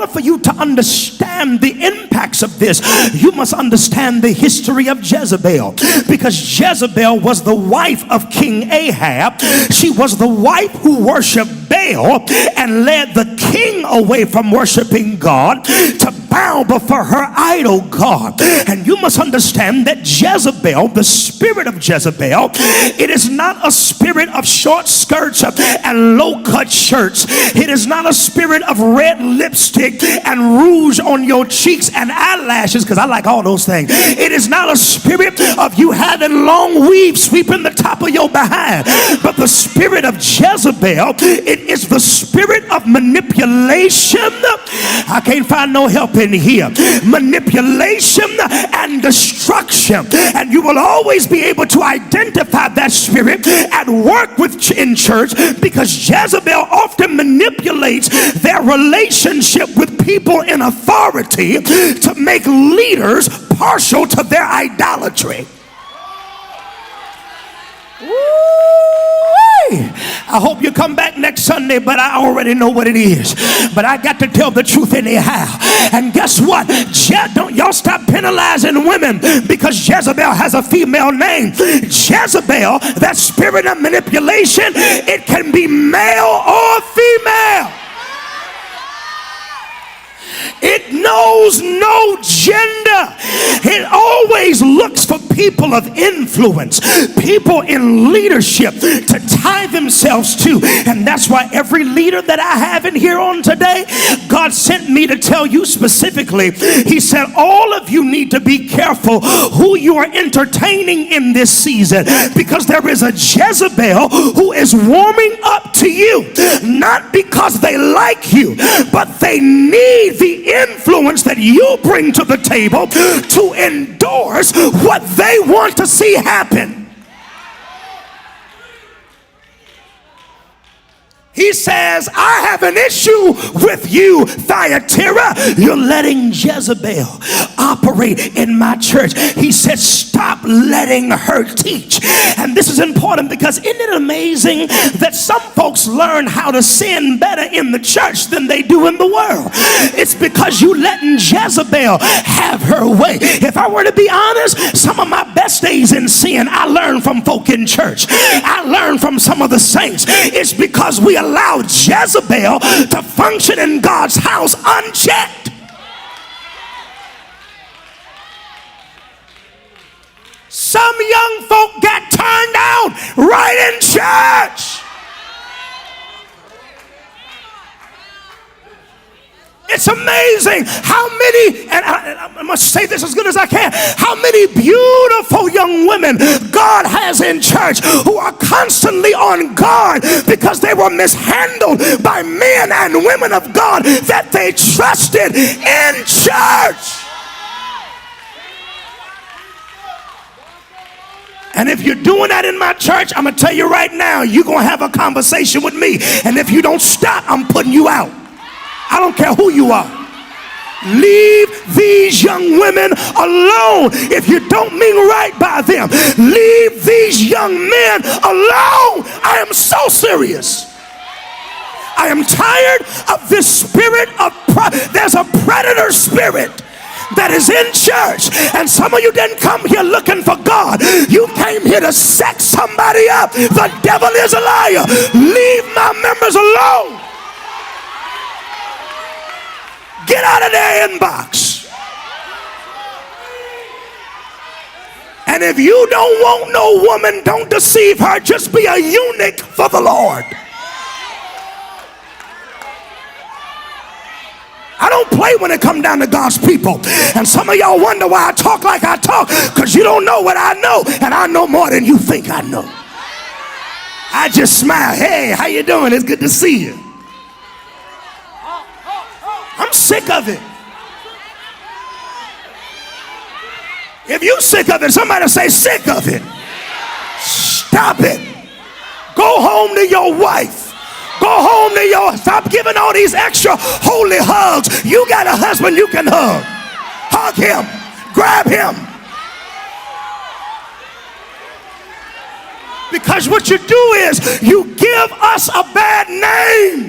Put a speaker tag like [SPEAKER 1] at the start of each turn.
[SPEAKER 1] For you to understand the impacts of this, you must understand the history of Jezebel, because Jezebel was the wife of King Ahab. She was the wife who worshiped Baal and led the king away from worshiping God to bow before her idol god. And you must understand that Jezebel, the spirit of Jezebel, it is not a spirit of short skirts and low-cut shirts. It is not a spirit of red lipstick and rouge on your cheeks and eyelashes, because I like all those things. It is not a spirit of you having long weaves sweeping the top of your behind. But the spirit of Jezebel, it is the spirit of manipulation. I can't find no help in here. Manipulation and destruction. And you will always be able to identify that spirit at work in church, because Jezebel often manipulates their relationship with people in authority to make leaders partial to their idolatry. I hope you come back next Sunday, but I already know what it is. But I got to tell the truth anyhow. And guess what? Don't y'all stop penalizing women because Jezebel has a female name. Jezebel, that spirit of manipulation, it can be male or female. It knows no gender. It always looks for people of influence, people in leadership to tie themselves to. And that's why every leader that I have in here on today, God sent me to tell you specifically. He said, all of you need to be careful who you are entertaining in this season, because there is a Jezebel who is warming up to you, not because they like you, but they need the influence that you bring to the table to endorse what they want to see happen. He says, I have an issue with you, Thyatira. You're letting Jezebel operate in my church. He said, stop letting her teach. And this is important, because isn't it amazing that some folks learn how to sin better in the church than they do in the world? It's because you letting Jezebel have her way. If I were to be honest, some of my best days in sin I learned from folk in church. I learned from some of the saints. It's because we allow Jezebel to function in God's house unchecked. Some young folk got turned out right in church. It's amazing how many, and I must say this as good as I can, how many beautiful young women God has in church who are constantly on guard because they were mishandled by men and women of God that they trusted in church. And if you're doing that in my church, I'm going to tell you right now, you're going to have a conversation with me. And if you don't stop, I'm putting you out. I don't care who you are. Leave these young women alone if you don't mean right by them. Leave these young men alone. I am so serious. I am tired of this spirit of there's a predator spirit that is in church, and some of you didn't come here looking for God. You came here to set somebody up. The devil is a liar. Leave my members alone. Get out of their inbox. And if you don't want no woman, don't deceive her. Just be a eunuch for the Lord. I don't play when it comes down to God's people. And some of y'all wonder why I talk like I talk, because you don't know what I know, and I know more than you think I know. I just smile. Hey, how you doing? It's good to see you. I'm sick of it. If you sick of it, somebody say sick of it. Stop it. Go home to your wife. Go home to your, stop giving all these extra holy hugs. You got a husband you can hug. Hug him. Grab him. Because what you do is you give us a bad name.